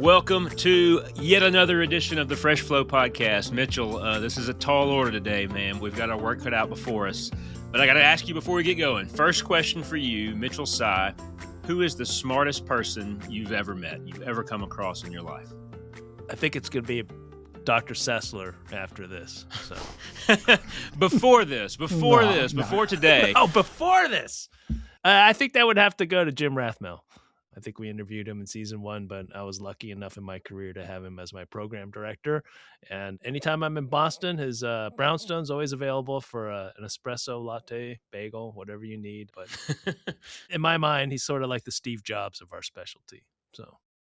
Welcome to yet another edition of the Fresh Flow Podcast. Mitchell, this is a tall order today, man. We've got our work cut out before us. But I got to ask you before we get going. First question for you, Mitchell Sy. Who is the smartest person you've ever met, you've ever come across in your life? I think it's going to be Dr. Sessler after this. So Before today. Oh, before this. I think that would have to go to Jim Rathmel. I think we interviewed him in season 1, but I was lucky enough in my career to have him as my program director. And anytime I'm in Boston, his brownstone's always available for an espresso latte, bagel, whatever you need. But in my mind, he's sort of like the Steve Jobs of our specialty. So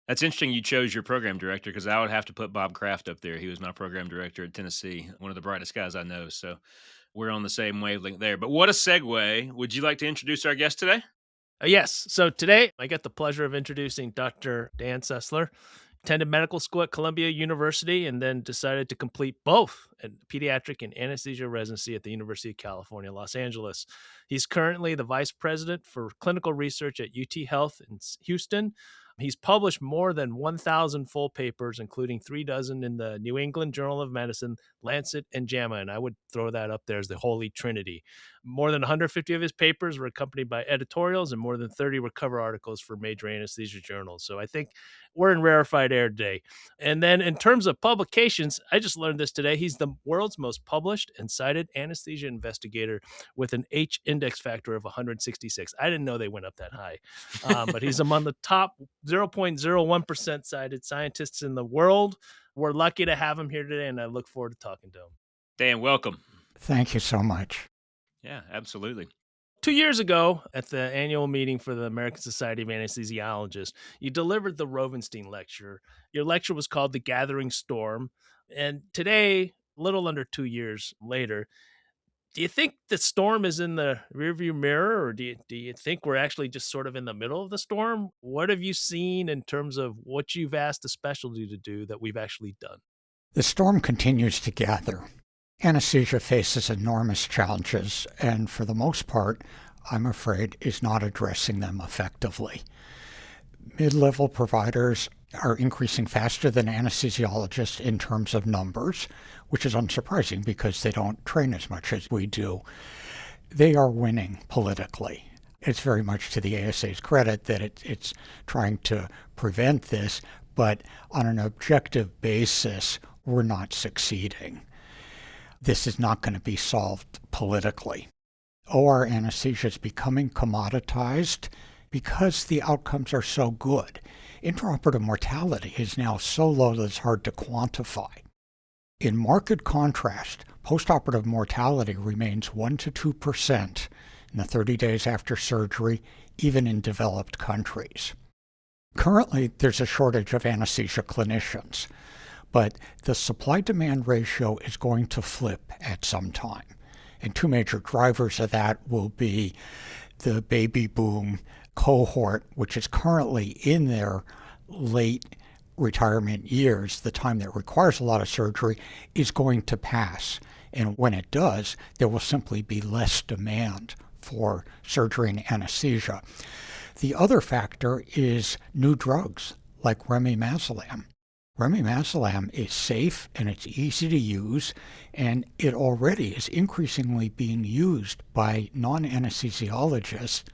that's interesting you chose your program director, because I would have to put Bob Kraft up there. He was my program director at Tennessee, one of the brightest guys I know. So we're on the same wavelength there. But what a segue. Would you like to introduce our guest today? Yes. So today I get the pleasure of introducing Dr. Dan Sessler. Attended medical school at Columbia University and then decided to complete both a pediatric and anesthesia residency at the University of California, Los Angeles. He's currently the vice president for clinical research at UT Health in Houston. He's published more than 1,000 full papers, including 36 in the New England Journal of Medicine, Lancet, and JAMA, and I would throw that up there as the Holy Trinity. More than 150 of his papers were accompanied by editorials, and more than 30 were cover articles for major anesthesia journals. So I think we're in rarefied air today. And then in terms of publications, I just learned this today. He's the world's most published and cited anesthesia investigator with an H index factor of 166. I didn't know they went up that high, but he's among the top 0.01% cited scientists in the world. We're lucky to have him here today, and I look forward to talking to him. Dan, welcome. Thank you so much. Yeah, absolutely. 2 years ago, at the annual meeting for the American Society of Anesthesiologists, you delivered the Rovenstein lecture. Your lecture was called The Gathering Storm. And today, a little under 2 years later, do you think the storm is in the rearview mirror, or do you think we're actually just sort of in the middle of the storm? What have you seen in terms of what you've asked the specialty to do that we've actually done? The storm continues to gather. Anesthesia faces enormous challenges, and for the most part, I'm afraid, is not addressing them effectively. Mid-level providers are increasing faster than anesthesiologists in terms of numbers, which is unsurprising because they don't train as much as we do. They are winning politically. It's very much to the ASA's credit that it's trying to prevent this, but on an objective basis, we're not succeeding. This is not going to be solved politically. OR anesthesia is becoming commoditized because the outcomes are so good. Intraoperative mortality is now so low that it's hard to quantify. In marked contrast, postoperative mortality remains 1 to 2% in the 30 days after surgery, even in developed countries. Currently, there's a shortage of anesthesia clinicians, but the supply-demand ratio is going to flip at some time. And two major drivers of that will be the baby boom cohort, which is currently in their late retirement years. The time that requires a lot of surgery is going to pass. And when it does, there will simply be less demand for surgery and anesthesia. The other factor is new drugs like remimazolam. Remimazolam is safe and it's easy to use, and it already is increasingly being used by non-anesthesiologists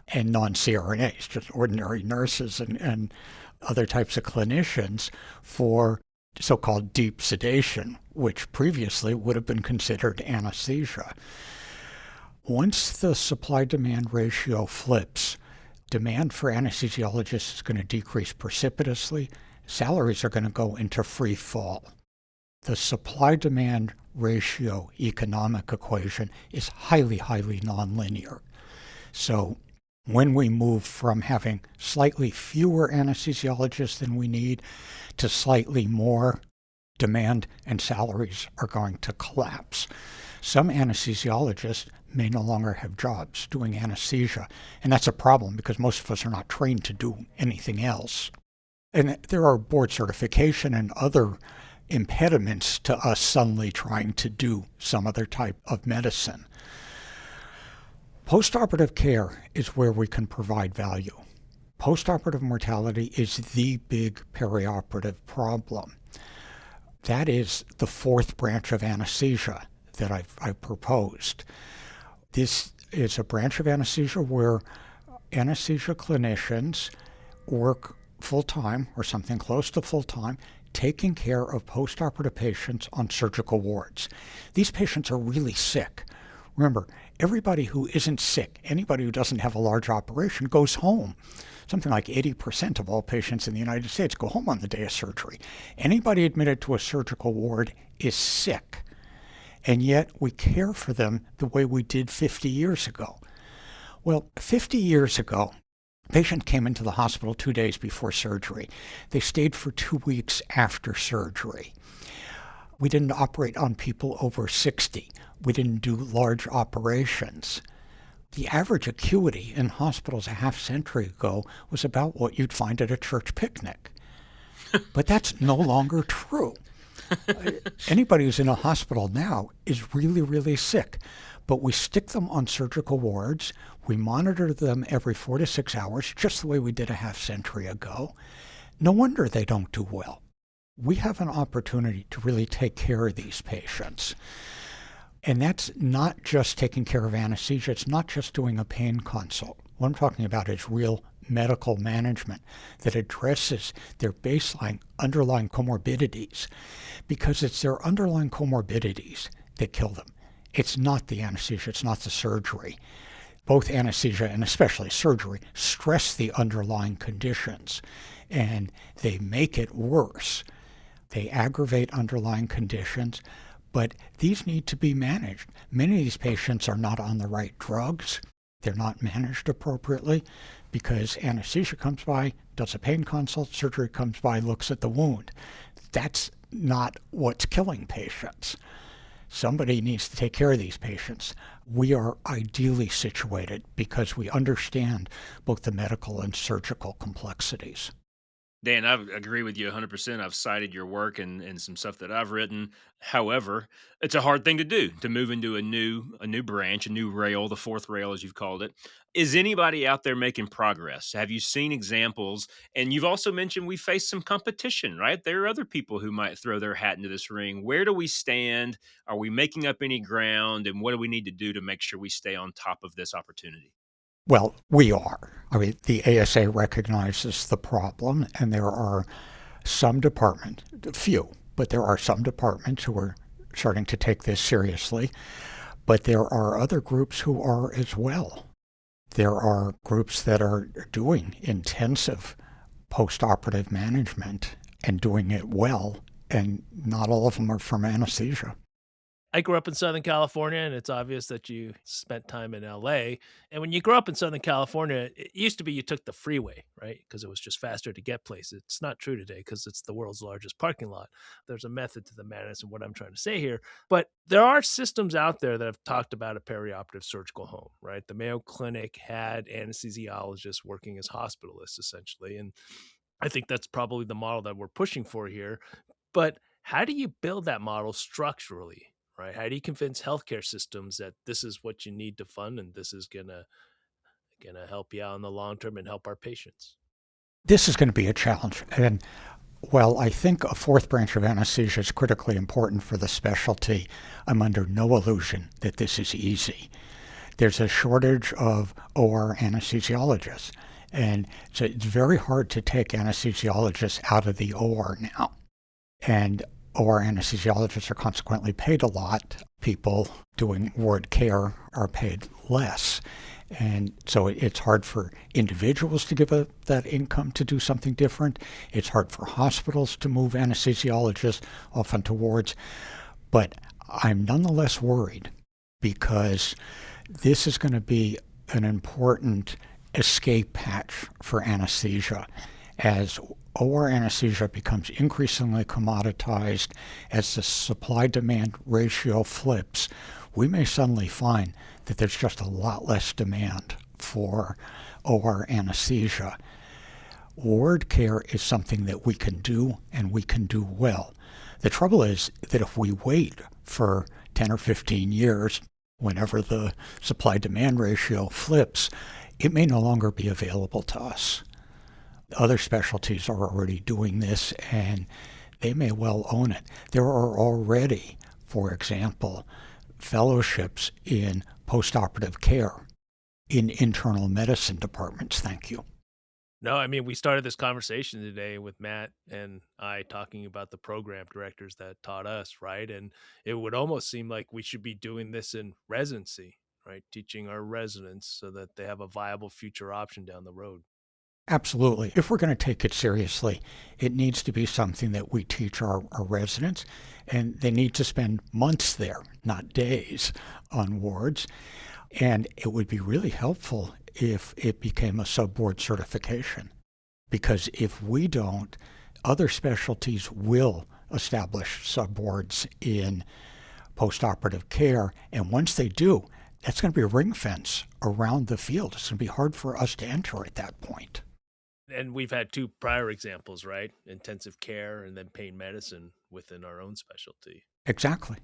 and non-CRNAs, just ordinary nurses and other types of clinicians, for so-called deep sedation, which previously would have been considered anesthesia. Once the supply-demand ratio flips, demand for anesthesiologists is going to decrease precipitously. Salaries are going to go into free fall. The supply-demand ratio economic equation is highly, highly nonlinear. So when we move from having slightly fewer anesthesiologists than we need to slightly more, demand and salaries are going to collapse. Some anesthesiologists may no longer have jobs doing anesthesia, and that's a problem because most of us are not trained to do anything else. And there are board certification and other impediments to us suddenly trying to do some other type of medicine. Postoperative care is where we can provide value. Postoperative mortality is the big perioperative problem. That is the fourth branch of anesthesia that I've proposed. This is a branch of anesthesia where anesthesia clinicians work full-time or something close to full-time, taking care of postoperative patients on surgical wards. These patients are really sick. Remember, everybody who isn't sick, anybody who doesn't have a large operation, goes home. Something like 80% of all patients in the United States go home on the day of surgery. Anybody admitted to a surgical ward is sick. And yet we care for them the way we did 50 years ago. Well, 50 years ago, a patient came into the hospital 2 days before surgery. They stayed for 2 weeks after surgery. We didn't operate on people over 60. We didn't do large operations. The average acuity in hospitals a half century ago was about what you'd find at a church picnic. But that's no longer true. Anybody who's in a hospital now is really, really sick. But we stick them on surgical wards. We monitor them every 4 to 6 hours, just the way we did a half century ago. No wonder they don't do well. We have an opportunity to really take care of these patients. And that's not just taking care of anesthesia. It's not just doing a pain consult. What I'm talking about is real medical management that addresses their baseline underlying comorbidities, because it's their underlying comorbidities that kill them. It's not the anesthesia. It's not the surgery. Both anesthesia and especially surgery stress the underlying conditions, and they make it worse. They aggravate underlying conditions, but these need to be managed. Many of these patients are not on the right drugs. They're not managed appropriately because anesthesia comes by, does a pain consult, surgery comes by, looks at the wound. That's not what's killing patients. Somebody needs to take care of these patients. We are ideally situated because we understand both the medical and surgical complexities. Dan, I agree with you 100%. I've cited your work and some stuff that I've written. However, it's a hard thing to do, to move into a new branch, a new rail, the fourth rail, as you've called it. Is anybody out there making progress? Have you seen examples? And you've also mentioned we face some competition, right? There are other people who might throw their hat into this ring. Where do we stand? Are we making up any ground? And what do we need to do to make sure we stay on top of this opportunity? Well, we are. I mean, the ASA recognizes the problem, and there are some departments, few, but there are some departments who are starting to take this seriously. But there are other groups who are as well. There are groups that are doing intensive post-operative management and doing it well, and not all of them are from anesthesia. I grew up in Southern California, and it's obvious that you spent time in LA. And when you grow up in Southern California, it used to be you took the freeway, right? Because it was just faster to get places. It's not true today because it's the world's largest parking lot. There's a method to the madness in what I'm trying to say here. But there are systems out there that have talked about a perioperative surgical home, right? The Mayo Clinic had anesthesiologists working as hospitalists, essentially. And I think that's probably the model that we're pushing for here. But how do you build that model structurally? Right? How do you convince healthcare systems that this is what you need to fund and this is gonna help you out in the long term and help our patients? This is going to be a challenge. And while I think a fourth branch of anesthesia is critically important for the specialty, I'm under no illusion that this is easy. There's a shortage of OR anesthesiologists, and so it's very hard to take anesthesiologists out of the OR now. And OR anesthesiologists are consequently paid a lot. People doing ward care are paid less. And so it's hard for individuals to give that income to do something different. It's hard for hospitals to move anesthesiologists often to wards. But I'm nonetheless worried because this is going to be an important escape hatch for anesthesia as OR anesthesia becomes increasingly commoditized. As the supply-demand ratio flips, we may suddenly find that there's just a lot less demand for OR anesthesia. Ward care is something that we can do, and we can do well. The trouble is that if we wait for 10 or 15 years, whenever the supply-demand ratio flips, it may no longer be available to us. Other specialties are already doing this, and they may well own it. There are already, for example, fellowships in post-operative care in internal medicine departments. Thank you. No, I mean, we started this conversation today with Matt and I talking about the program directors that taught us, right? And it would almost seem like we should be doing this in residency, right? Teaching our residents so that they have a viable future option down the road. Absolutely. If we're going to take it seriously, it needs to be something that we teach our residents, and they need to spend months there, not days, on wards. And it would be really helpful if it became a subboard certification, because if we don't, other specialties will establish subboards in postoperative care, and once they do, that's going to be a ring fence around the field. It's going to be hard for us to enter at that point. And we've had two prior examples, right? Intensive care and then pain medicine within our own specialty. Exactly.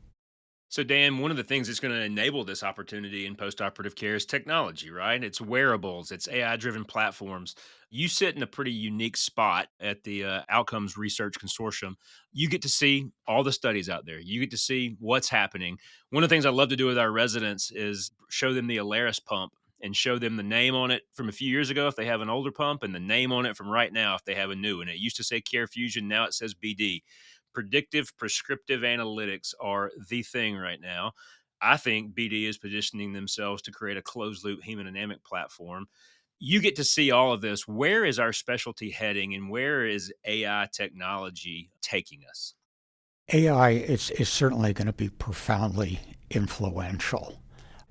So, Dan, one of the things that's going to enable this opportunity in postoperative care is technology, right? It's wearables, it's AI-driven platforms. You sit in a pretty unique spot at the Outcomes Research Consortium. You get to see all the studies out there. You get to see what's happening. One of the things I love to do with our residents is show them the Alaris pump and show them the name on it from a few years ago if they have an older pump, and the name on it from right now if they have a new one. It used to say Care Fusion, now it says BD. Predictive prescriptive analytics are the thing right now. I think BD is positioning themselves to create a closed loop hemodynamic platform. You get to see all of this. Where is our specialty heading, and where is AI technology taking us? AI is certainly going to be profoundly influential.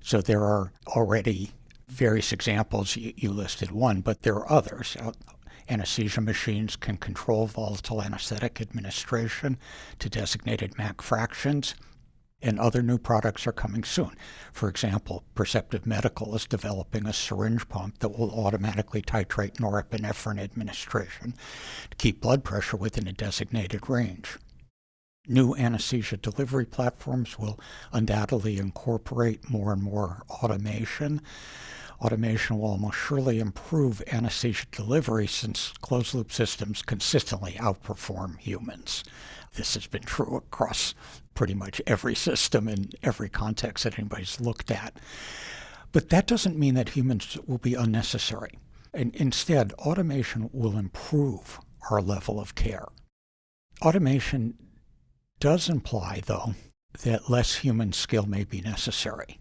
So there are already various examples. You listed one, but there are others. Anesthesia machines can control volatile anesthetic administration to designated MAC fractions, and other new products are coming soon. For example, Perceptive Medical is developing a syringe pump that will automatically titrate norepinephrine administration to keep blood pressure within a designated range. New anesthesia delivery platforms will undoubtedly incorporate more and more automation. Automation will almost surely improve anesthesia delivery since closed-loop systems consistently outperform humans. This has been true across pretty much every system in every context that anybody's looked at. But that doesn't mean that humans will be unnecessary. And instead, automation will improve our level of care. Automation does imply, though, that less human skill may be necessary.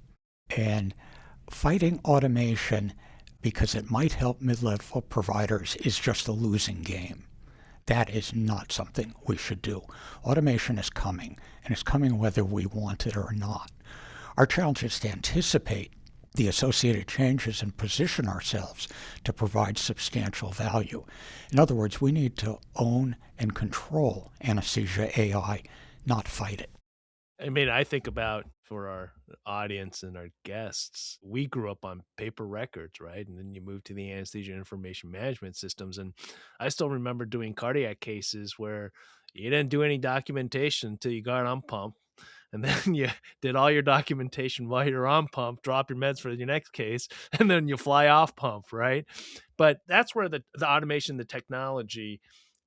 And fighting automation because it might help mid-level providers is just a losing game. That is not something we should do. Automation is coming, and it's coming whether we want it or not. Our challenge is to anticipate the associated changes and position ourselves to provide substantial value. In other words, we need to own and control anesthesia AI, not fight it. I mean, I think about for our audience and our guests, we grew up on paper records, right? And then you move to the anesthesia information management systems. And I still remember doing cardiac cases where you didn't do any documentation until you got on pump. And then you did all your documentation while you're on pump, drop your meds for your next case, and then you fly off pump, right? But that's where the automation, the technology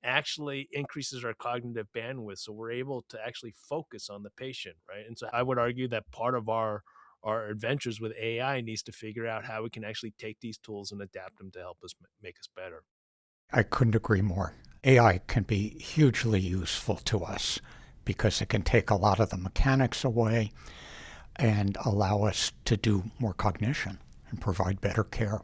actually increases our cognitive bandwidth. So we're able to actually focus on the patient, right? And so I would argue that part of our adventures with AI needs to figure out how we can actually take these tools and adapt them to help us make us better. I couldn't agree more. AI can be hugely useful to us because it can take a lot of the mechanics away and allow us to do more cognition and provide better care.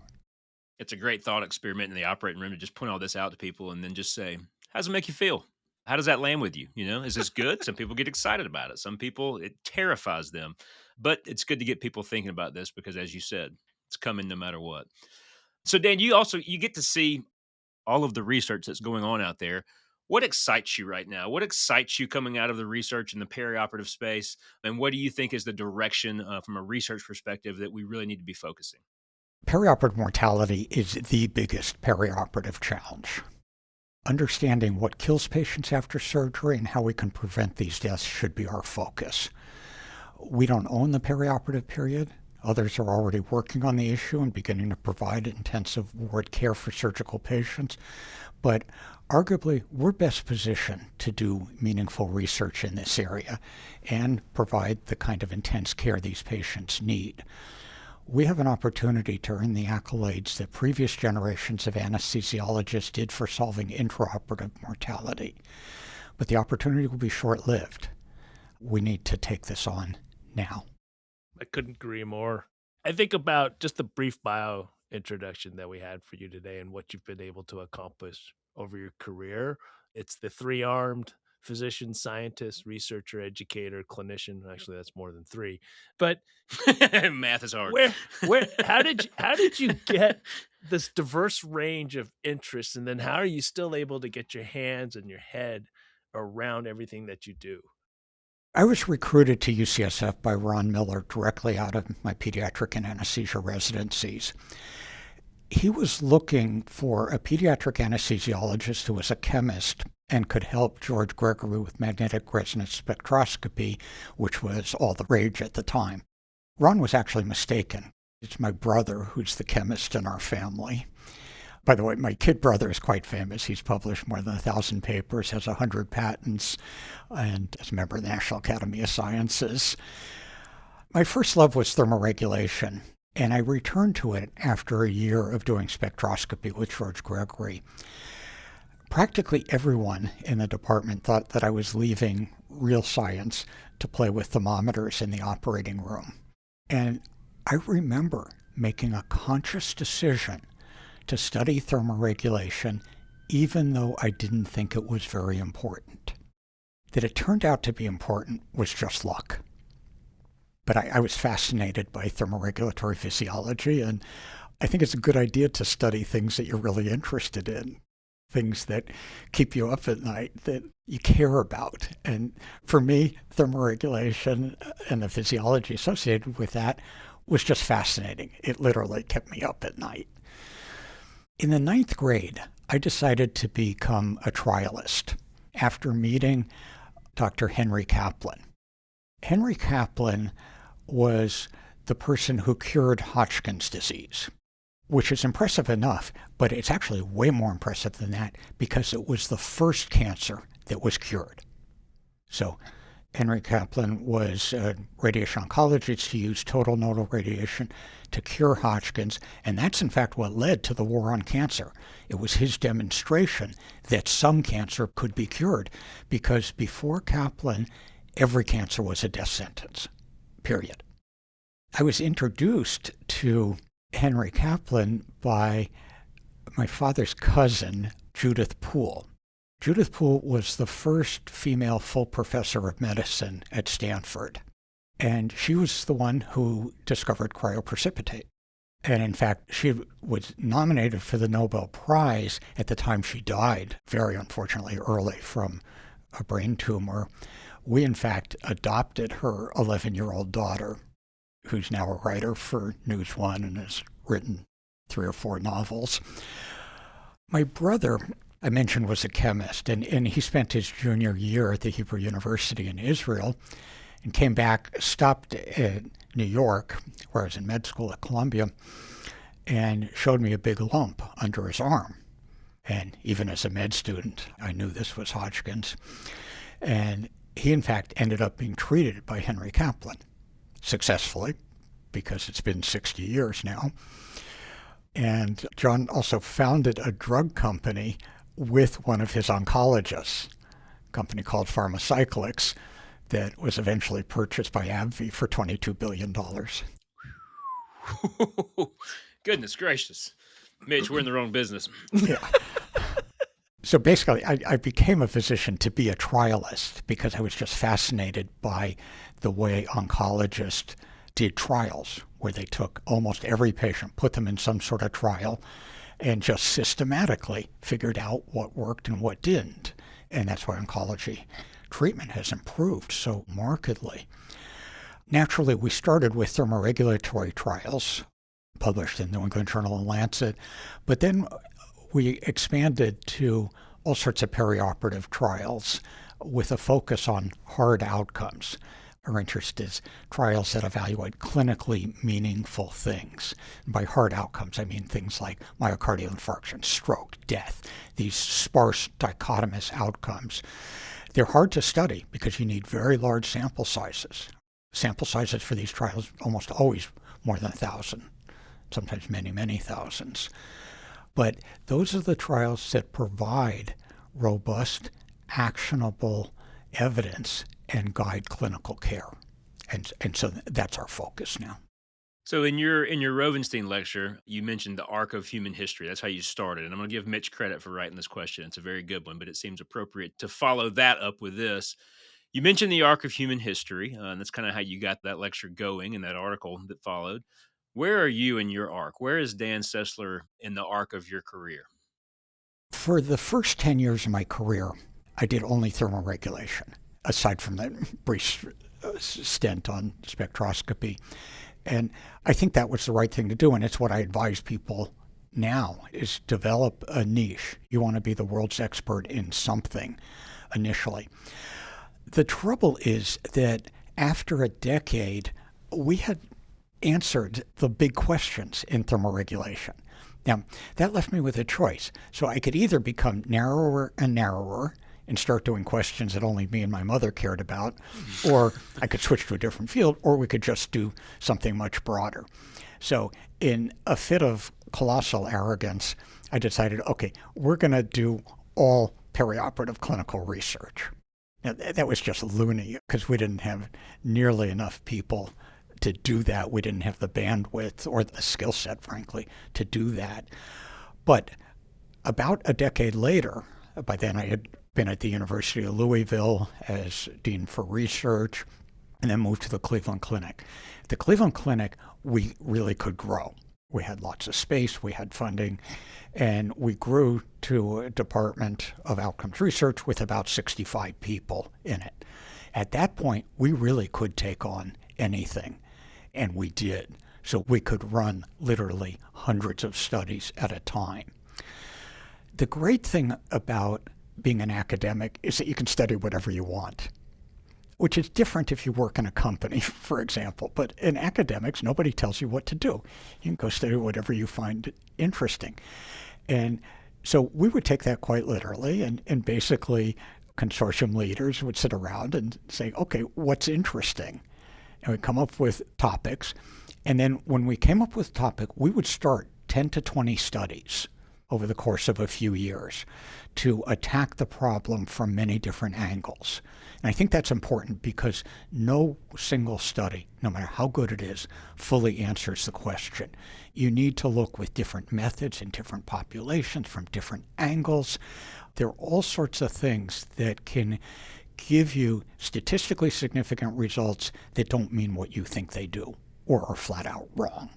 It's a great thought experiment in the operating room to just point all this out to people and then just say, how does it make you feel? How does that land with you? You know, is this good? Some people get excited about it. Some people, it terrifies them. But it's good to get people thinking about this because, as you said, it's coming no matter what. So, Dan, you get to see all of the research that's going on out there. What excites you right now? What excites you coming out of the research in the perioperative space? And what do you think is the direction from a research perspective that we really need to be focusing? Perioperative mortality is the biggest perioperative challenge. Understanding what kills patients after surgery and how we can prevent these deaths should be our focus. We don't own the perioperative period. Others are already working on the issue and beginning to provide intensive ward care for surgical patients. But arguably, we're best positioned to do meaningful research in this area and provide the kind of intense care these patients need. We have an opportunity to earn the accolades that previous generations of anesthesiologists did for solving intraoperative mortality. But the opportunity will be short-lived. We need to take this on now. I couldn't agree more. I think about just the brief bio introduction that we had for you today and what you've been able to accomplish over your career. It's the three-armed physician, scientist, researcher, educator, clinician. Actually, that's more than three. But math is hard. How did you get this diverse range of interests, and then how are you still able to get your hands and your head around everything that you do? I was recruited to UCSF by Ron Miller directly out of my pediatric and anesthesia residencies. He was looking for a pediatric anesthesiologist who was a chemist and could help George Gregory with magnetic resonance spectroscopy, which was all the rage at the time. Ron was actually mistaken. It's my brother who's the chemist in our family. By the way, my kid brother is quite famous. He's published more than 1,000 papers, has 100 patents, and is a member of the National Academy of Sciences. My first love was thermoregulation, and I returned to it after a year of doing spectroscopy with George Gregory. Practically everyone in the department thought that I was leaving real science to play with thermometers in the operating room. And I remember making a conscious decision to study thermoregulation, even though I didn't think it was very important. That it turned out to be important was just luck. But I was fascinated by thermoregulatory physiology, and I think it's a good idea to study things that you're really interested in, things that keep you up at night, that you care about. And for me, thermoregulation and the physiology associated with that was just fascinating. It literally kept me up at night. In the 9th grade, I decided to become a trialist after meeting Dr. Henry Kaplan. Henry Kaplan was the person who cured Hodgkin's disease, which is impressive enough, but it's actually way more impressive than that because it was the first cancer that was cured. So Henry Kaplan was a radiation oncologist. He used total nodal radiation to cure Hodgkin's, and that's in fact what led to the war on cancer. It was his demonstration that some cancer could be cured, because before Kaplan, every cancer was a death sentence, period. I was introduced to Henry Kaplan by my father's cousin, Judith Poole. Judith Poole was the first female full professor of medicine at Stanford, and she was the one who discovered cryoprecipitate. And in fact, she was nominated for the Nobel Prize at the time she died, very unfortunately early from a brain tumor. We, in fact, adopted her 11-year-old daughter, who's now a writer for News One and has written 3 or 4 novels. My brother, I mentioned, was a chemist, and he spent his junior year at the Hebrew University in Israel and came back, stopped at New York, where I was in med school at Columbia, and showed me a big lump under his arm. And even as a med student, I knew this was Hodgkin's. And he, in fact, ended up being treated by Henry Kaplan successfully, because it's been 60 years now. And John also founded a drug company with one of his oncologists, a company called Pharmacyclics, that was eventually purchased by AbbVie for $22 billion. Goodness gracious. Mitch, we're in the wrong business. Yeah. So basically, I became a physician to be a trialist because I was just fascinated by the way oncologists did trials, where they took almost every patient, put them in some sort of trial, and just systematically figured out what worked and what didn't. And that's why oncology treatment has improved so markedly. Naturally, we started with thermoregulatory trials published in the New England Journal and Lancet, but then we expanded to all sorts of perioperative trials with a focus on hard outcomes. Our interest is trials that evaluate clinically meaningful things. And by hard outcomes, I mean things like myocardial infarction, stroke, death, these sparse dichotomous outcomes. They're hard to study because you need very large sample sizes. Sample sizes for these trials almost always more than 1,000, sometimes many, many thousands. But those are the trials that provide robust, actionable evidence and guide clinical care. And so that's our focus now. So in your Rovenstein lecture, you mentioned the arc of human history. That's how you started. And I'm going to give Mitch credit for writing this question. It's a very good one, but it seems appropriate to follow that up with this. You mentioned the arc of human history, and that's kind of how you got that lecture going and that article that followed. Where are you in your arc? Where is Dan Sessler in the arc of your career? For the first 10 years of my career, I did only thermoregulation, aside from that brief stint on spectroscopy. And I think that was the right thing to do, and it's what I advise people now, is develop a niche. You want to be the world's expert in something initially. The trouble is that after a decade, we had answered the big questions in thermoregulation. Now, that left me with a choice. So I could either become narrower and narrower and start doing questions that only me and my mother cared about, or I could switch to a different field, or we could just do something much broader. So in a fit of colossal arrogance, I decided, okay, we're going to do all perioperative clinical research. Now, that was just loony because we didn't have nearly enough people to do that. We didn't have the bandwidth or the skill set, frankly, to do that. But about a decade later, by then I had been at the University of Louisville as Dean for Research, and then moved to the Cleveland Clinic. At the Cleveland Clinic, we really could grow. We had lots of space, we had funding, and we grew to a department of outcomes research with about 65 people in it. At that point, we really could take on anything, and we did. So we could run literally hundreds of studies at a time. The great thing about being an academic is that you can study whatever you want, which is different if you work in a company, for example. But in academics, nobody tells you what to do. You can go study whatever you find interesting. And so we would take that quite literally, and basically consortium leaders would sit around and say, okay, what's interesting? And we'd come up with topics. And then when we came up with a topic, we would start 10 to 20 studies over the course of a few years to attack the problem from many different angles. And I think that's important because no single study, no matter how good it is, fully answers the question. You need to look with different methods in different populations from different angles. There are all sorts of things that can give you statistically significant results that don't mean what you think they do or are flat out wrong.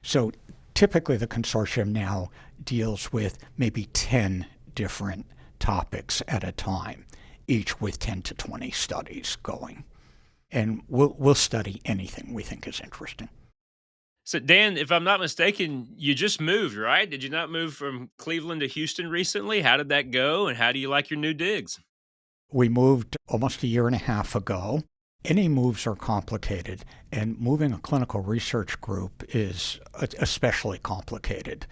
So typically the consortium now deals with maybe 10 different topics at a time, each with 10 to 20 studies going. And we'll study anything we think is interesting. So, Dan, if I'm not mistaken, you just moved, right? Did you not move from Cleveland to Houston recently? How did that go, and how do you like your new digs? We moved almost a year and a half ago. Any moves are complicated, and moving a clinical research group is especially complicated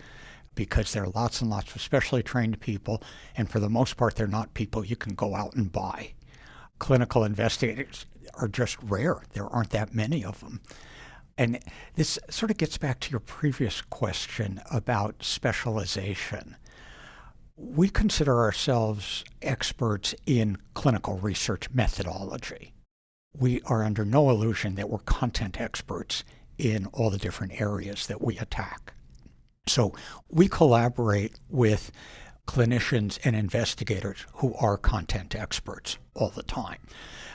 because there are lots and lots of specially trained people, and for the most part, they're not people you can go out and buy. Clinical investigators are just rare. There aren't that many of them. And this sort of gets back to your previous question about specialization. We consider ourselves experts in clinical research methodology. We are under no illusion that we're content experts in all the different areas that we attack. So we collaborate with clinicians and investigators who are content experts all the time.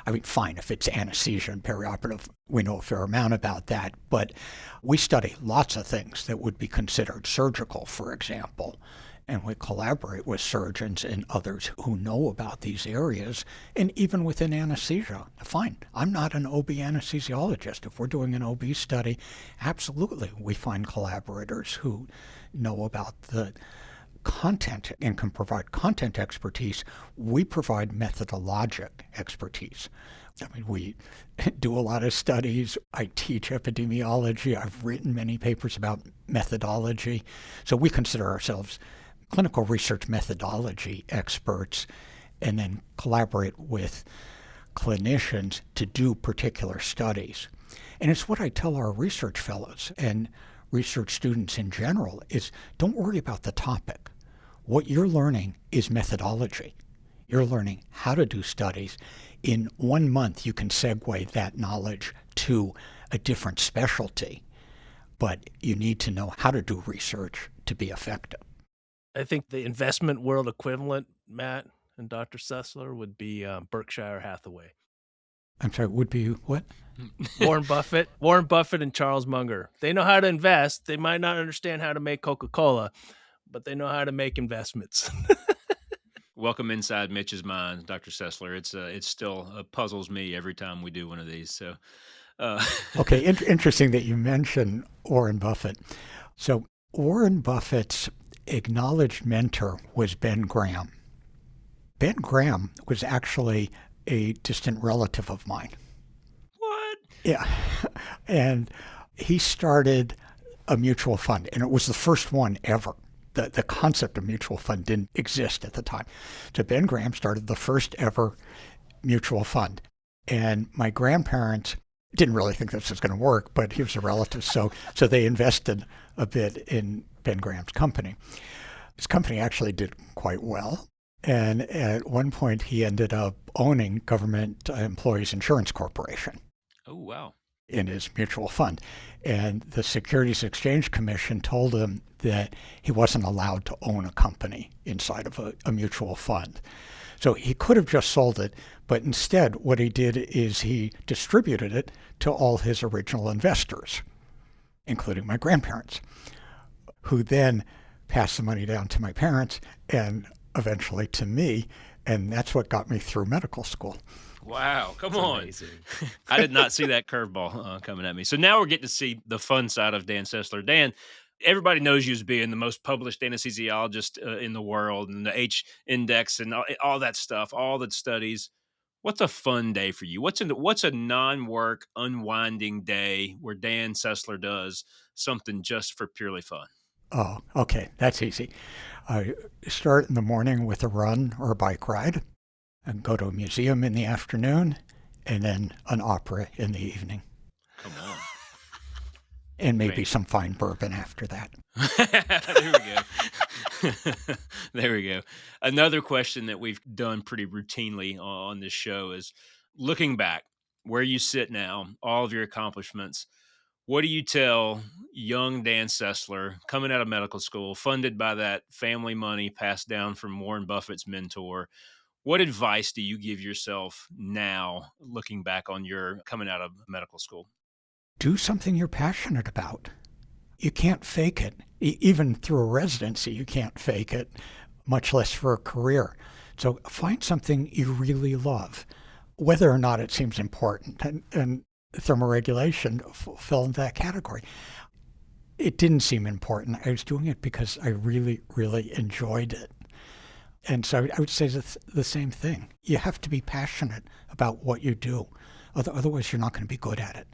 I mean, fine, if it's anesthesia and perioperative, we know a fair amount about that, but we study lots of things that would be considered surgical, for example, and we collaborate with surgeons and others who know about these areas, and even within anesthesia. Fine, I'm not an OB anesthesiologist. If we're doing an OB study, absolutely, we find collaborators who know about the content and can provide content expertise. We provide methodologic expertise. I mean, we do a lot of studies. I teach epidemiology. I've written many papers about methodology. So we consider ourselves clinical research methodology experts and then collaborate with clinicians to do particular studies. And it's what I tell our research fellows and research students in general is don't worry about the topic. What you're learning is methodology. You're learning how to do studies. In 1 month, you can segue that knowledge to a different specialty, but you need to know how to do research to be effective. I think the investment world equivalent, Matt and Dr. Sessler, would be Berkshire Hathaway. I'm sorry, would be what? Warren Buffett and Charles Munger. They know how to invest. They might not understand how to make Coca-Cola, but they know how to make investments. Welcome inside Mitch's mind, Dr. Sessler. It's still puzzles me every time we do one of these. So, Okay, interesting that you mention Warren Buffett. So Warren Buffett's acknowledged mentor was Ben Graham. Ben Graham was actually a distant relative of mine. what? Yeah, and he started a mutual fund, and it was the first one ever. The concept of mutual fund didn't exist at the time. So Ben Graham started the first ever mutual fund. And my grandparents didn't really think this was going to work, but he was a relative. So they invested a bit in Ben Graham's company. His company actually did quite well. And at one point, he ended up owning Government Employees Insurance Corporation. Oh, wow. In his mutual fund. And the Securities Exchange Commission told him that he wasn't allowed to own a company inside of a mutual fund. So he could have just sold it, but instead what he did is he distributed it to all his original investors, including my grandparents, who then passed the money down to my parents and eventually to me, and that's what got me through medical school. Wow, come That's on. amazing. I did not see that curveball coming at me. So now we're getting to see the fun side of Dan Sessler. Dan, everybody knows you as being the most published anesthesiologist in the world and the H index and all that stuff, all the studies. What's a fun day for you? What's a non-work unwinding day where Dan Sessler does something just for purely fun? Oh, okay, that's easy. I start in the morning with a run or a bike ride, and go to a museum in the afternoon, and then an opera in the evening. Come on. And maybe some fine bourbon after that. There we go. There we go. Another question that we've done pretty routinely on this show is looking back, where you sit now, all of your accomplishments. What do you tell young Dan Sessler coming out of medical school, funded by that family money passed down from Warren Buffett's mentor? What advice do you give yourself now, looking back on your coming out of medical school? Do something you're passionate about. You can't fake it. Even through a residency, you can't fake it, much less for a career. So find something you really love, whether or not it seems important. And thermoregulation fell into that category. It didn't seem important. I was doing it because I really, really enjoyed it. And so I would say the same thing. You have to be passionate about what you do. Otherwise, you're not going to be good at it.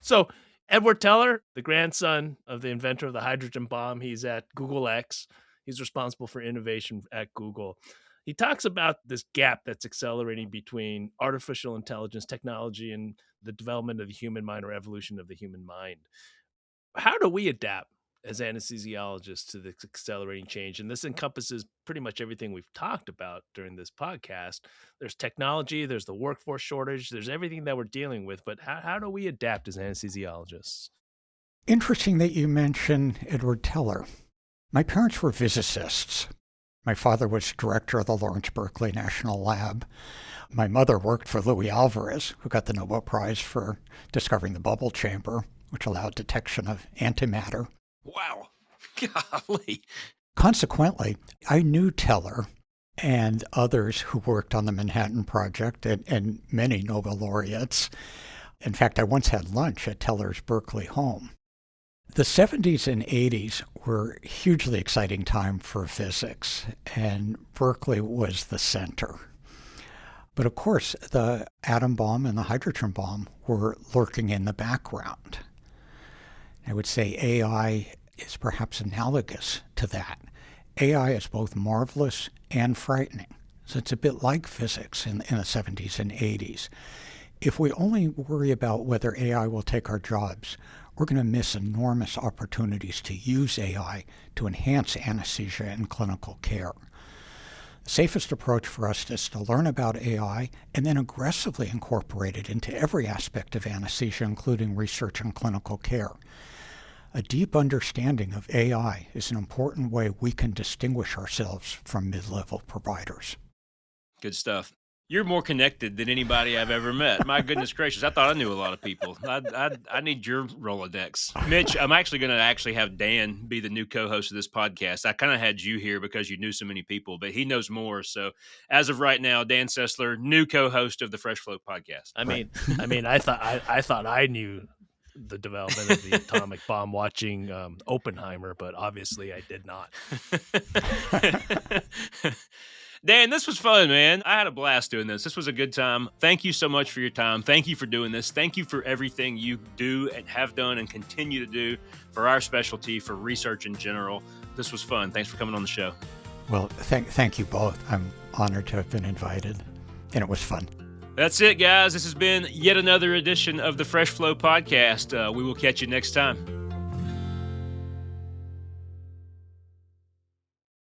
So Edward Teller, the grandson of the inventor of the hydrogen bomb, he's at Google X. He's responsible for innovation at Google. He talks about this gap that's accelerating between artificial intelligence technology and the development of the human mind or evolution of the human mind. How do we adapt as anesthesiologists to this accelerating change? And this encompasses pretty much everything we've talked about during this podcast. There's technology, there's the workforce shortage, there's everything that we're dealing with. But how do we adapt as anesthesiologists? Interesting that you mention Edward Teller. My parents were physicists. My father was director of the Lawrence Berkeley National Lab. My mother worked for Louis Alvarez, who got the Nobel Prize for discovering the bubble chamber, which allowed detection of antimatter. Wow. Golly. Consequently, I knew Teller and others who worked on the Manhattan Project and many Nobel laureates. In fact, I once had lunch at Teller's Berkeley home. The 70s and 80s were a hugely exciting time for physics, and Berkeley was the center. But of course, the atom bomb and the hydrogen bomb were lurking in the background. I would say AI is perhaps analogous to that. AI is both marvelous and frightening. So it's a bit like physics in the 70s and 80s. If we only worry about whether AI will take our jobs, we're going to miss enormous opportunities to use AI to enhance anesthesia and clinical care. The safest approach for us is to learn about AI and then aggressively incorporate it into every aspect of anesthesia, including research and clinical care. A deep understanding of AI is an important way we can distinguish ourselves from mid-level providers. Good stuff. You're more connected than anybody I've ever met. My goodness gracious. I thought I knew a lot of people. I need your Rolodex. Mitch, I'm actually going to have Dan be the new co-host of this podcast. I kind of had you here because you knew so many people, but he knows more. So as of right now, Dan Sessler, new co-host of the Fresh Flow podcast. I thought I knew the development of the atomic bomb watching Oppenheimer, but obviously I did not. Dan, this was fun, man. I had a blast doing this. This was a good time. Thank you so much for your time. Thank you for doing this. Thank you for everything you do and have done and continue to do for our specialty, for research in general. This was fun. Thanks for coming on the show. Well, thank you both. I'm honored to have been invited, and it was fun. That's it, guys. This has been yet another edition of the Fresh Flow podcast. We will catch you next time.